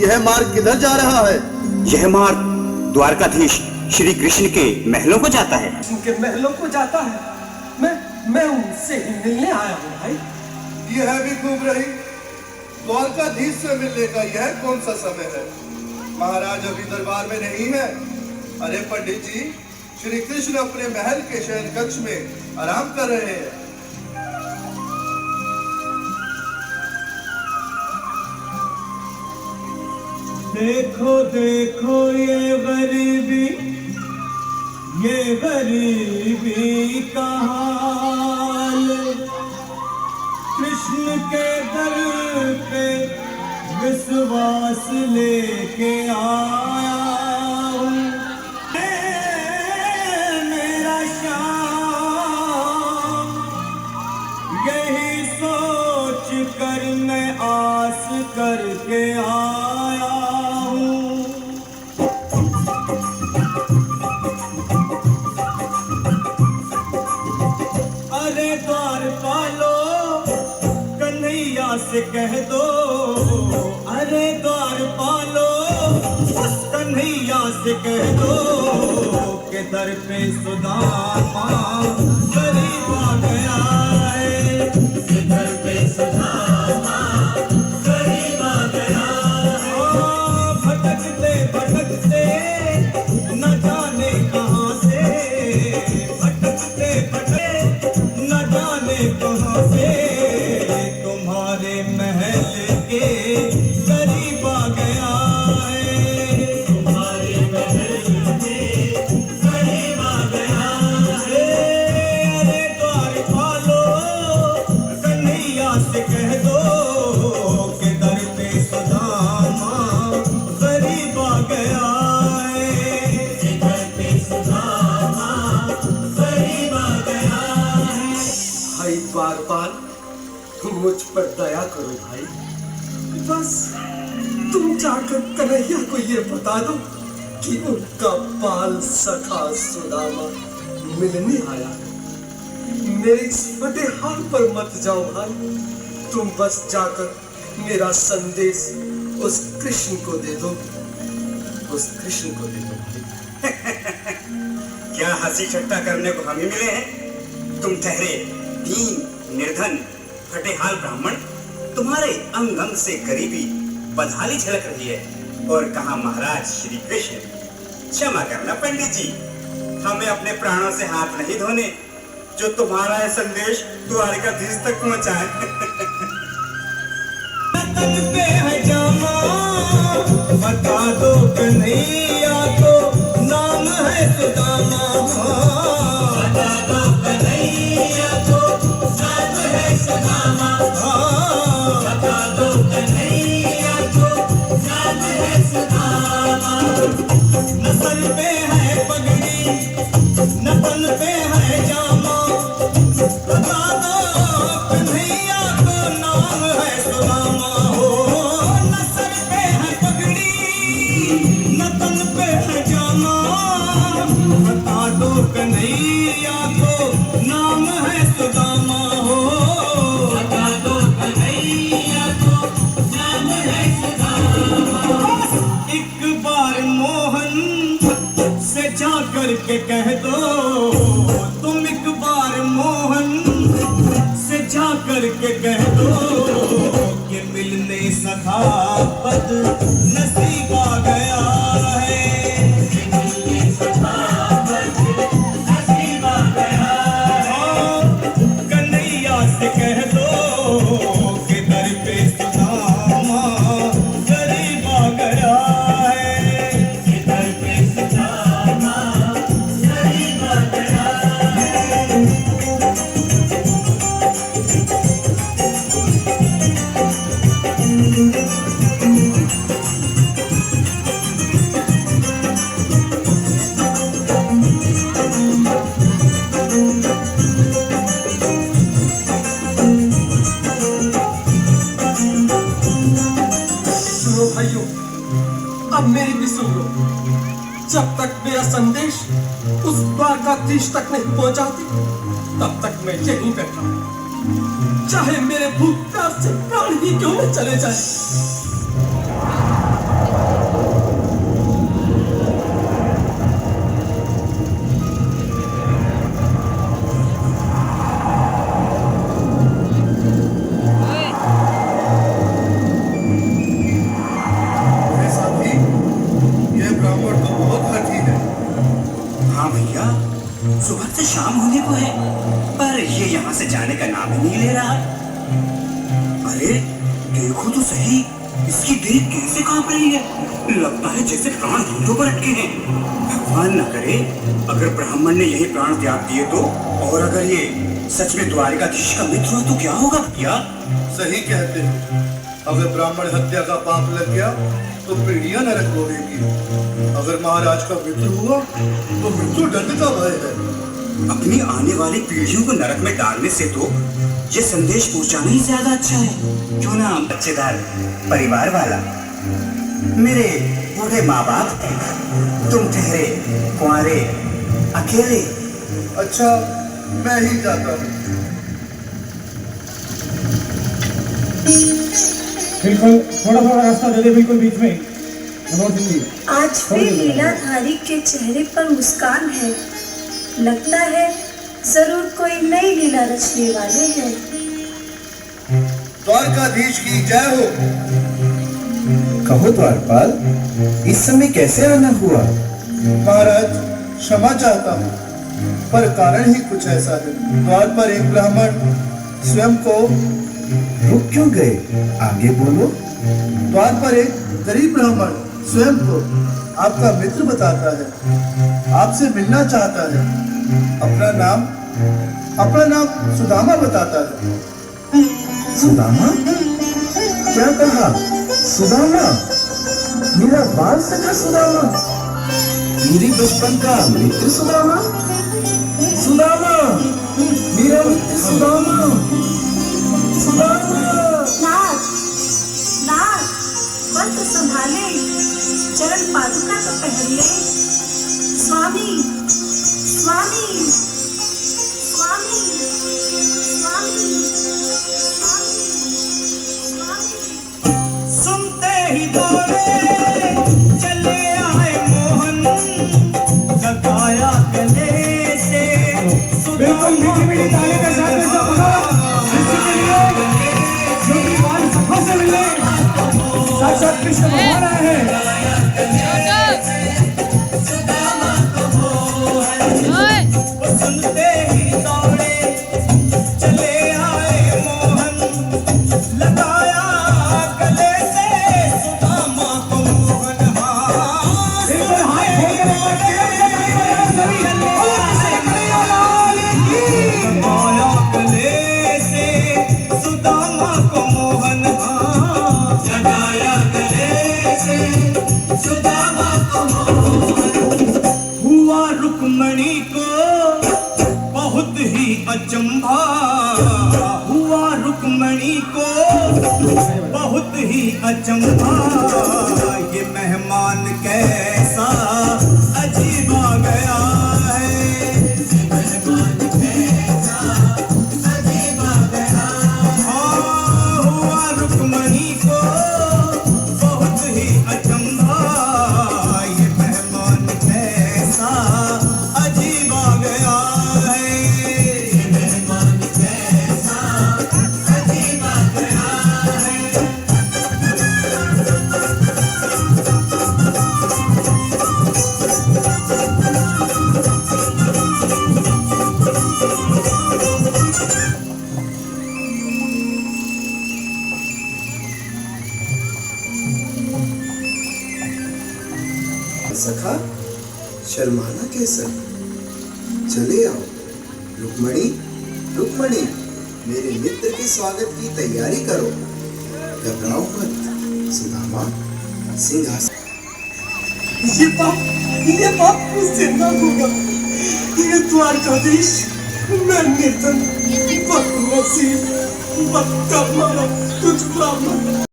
यह मार्ग किधर जा रहा है? यह मार्ग द्वारकाधीश श्री कृष्ण के महलों को जाता है। उनके महलों को जाता है? मैं उनसे ही मिलने आया हूँ भाई। यह भी खूब रही। द्वारकाधीश से मिलने का यह कौन सा समय है? महाराज अभी दरबार में नहीं है। अरे पंडित जी, श्री कृष्ण अपने महल के शयन कक्ष में आराम कर रहे हैं। देखो देखो ये गरीबी का हाल, कृष्ण के दर पे विश्वास लेके आया हूँ। मेरा श्याम यही सोच कर मैं आस करके आया हूँ। अरे द्वारपालो कन्हैया से कह दो, अरे द्वारपालो कन्हैया से कह दो के दर पे सुदामा गरीब आ गया है, के दर पे सुदामा गरीब आ गया है। भटकते भटकते न जाने कहाँ से, भटकते भटकते न जाने कहाँ से तुम्हारे महल के करीब आ गया है, तुम्हारे महल के करीब आ गया है। अरे द्वारपालो कन्हैया से कह दो कि दर पे सुदामा गरीब आ गया है, दर पे सुदामा गरीब आ गया है। भाई द्वारपाल, तुम मुझ पर दया करो भाई। बस तुम जाकर कन्हैया को ये बता दो कि उनका बाल सखा सुदामा मिलने आया है। मेरे इस फतेहाल पर मत जाओ भाई, तुम बस जाकर मेरा संदेश उस कृष्ण को दे दो, उस कृष्ण को दे दो भाई। क्या हंसी ठट्टा करने को हम ही मिले हैं? तुम ठहरे दीन निर्धन फटेहाल ब्राह्मण, तुम्हारे अंग अंग से गरीबी बदहाली झलक रही है। और कहा महाराज श्री कृष्ण। क्षमा करना पंडित जी, हमें अपने प्राणों से हाथ नहीं धोने जो तुम्हारा यह संदेश द्वारकाधीश तक पहुंचाए। पे है जामा बता दो कन्हैया को, नाम है सुदामा। बता दो कन्हैया को, नाम है सुदामा। बता दो कन्हैया को, नाम है सुदामा। न सर पे है पगड़ी, न तन पे है जामा। बता दो कन्हैया को, नाम है सुदामा। न सर पे है पगड़ी, न तन पे है जामा। बता दो कन्हैया को, नाम है सुदामा। बता दो कन्हैया को, नाम है सुदामा। एक बार मोहन से जा करके कह दो, तुम एक बार मोहन से जा करके कह दो कि मिलने सखा बद नसीब आ गया है, मिलने सखा बद नसीब आ गया है। कन्हैया से कह दो कि दर पे सुदामा गरीब आ गया है, कि दर पे सुदामा गरीब आ गया है। सुनो भाइयों, अब मेरी भी सुन लो। जब तक मेरा संदेश उस द्वारकाधीश तक नहीं पहुंचाती, तब तक मैं यहीं बैठा हूं, चाहे मेरे भूख प्यास से प्राण ही क्यों न चले जाए। सुबह से शाम होने को है, पर ये यहाँ से जाने का नाम ही नहीं ले रहा। अरे देखो तो सही, इसकी देह कैसे कांप रही है। लगता है जैसे प्राण घुटनों पर अटके हैं। भगवान न करे अगर ब्राह्मण ने यही प्राण त्याग दिए तो, और अगर ये सच में द्वारिकाधीश का मित्र हुआ तो क्या होगा भैया? सही कहते हो, अगर ब्राह्मण हत्या का पाप लग गया तो पीढ़ियां नरक भोगेगी। अगर महाराज का मित्र हुआ तो मृत्यु दंड का भय है। अपनी आने वाली पीढ़ियों को नरक में डालने से तो ये संदेश पहुंचाना ही ज्यादा अच्छा है। क्यों ना बच्चेदार परिवार वाला, मेरे बूढ़े माँ बाप थे, तुम ठहरे कुंवारे अकेले। अच्छा, मैं ही जाता हूँ। बिल्कुल, थोड़ा थोड़ा रास्ता दे दे, बिल्कुल बीच में। मनोहर सिंह जी, आज फिर लीलाधारी के चेहरे पर मुस्कान है। लगता है जरूर कोई नई लीला रचने वाले हैं। द्वारकाधीश की जय हो। कहो द्वारपाल, इस समय कैसे आना हुआ? महाराज क्षमा चाहता हूँ, पर कारण ही कुछ ऐसा है। द्वार पर एक ब्राह्मण स्वयं को रुक क्यों गए? आगे बोलो। द्वार पर एक गरीब ब्राह्मण स्वयं को आपका मित्र बताता है, आपसे मिलना चाहता है। अपना नाम सुदामा बताता है। सुदामा? क्या कहा? सुदामा? मेरा बाल सखा सुदामा? मेरी बचपन का मित्र सुदामा? सुदामा, मेरा मित्र सुदामा, सुदामा। नाथ, नाथ, वर तो संभाले, चरण पादुका तो पहन ले। स्वामी, स्वामी, स्वामी, स्वामी, स्वामी। सुनते ही दौड़े चले आए मोहन, लगाया गले से बिल्कुल मीठी मीठी ताली के साथ में सब लोग इसके लिए जो भी बाल सफा से मिले, साक्षात कृष्ण भगवान आए हैं। सुनते ही दौड़े चले आए मोहन, लगाया गले से सुदामा को मोहन। बिल्कुल हाथ खोल कर एक बार सभी लगाया गले से सुदामा को मोहन, लगाया गले से सुदामा को मोहन। हुआ रुक्मणी को बहुत ही अचंभा, हुआ रुक्मणी को बहुत ही अचंभा। ये मेहमान कैसा अजीब आ गया है, मेहमान कैसा अजीब आ गया। हाँ, हुआ रुक्मणी को बहुत ही अचंभा। ये मेहमान कैसा अजीब आ गया है, मेहमान कैसा अजीब आ गया है। सखा, शर्माना कैसा? चले आओ। रुक्मणी, रुक्मणी, मेरे मित्र के स्वागत की तैयारी करो। घबराओ मत। सुदामा, सिंहासन। ये पाप मुझसे न होगा। ये द्वारकाधीश, मैं निर्धन, बदनसीब, बदकर्मा, तुझ ब्राह्मण।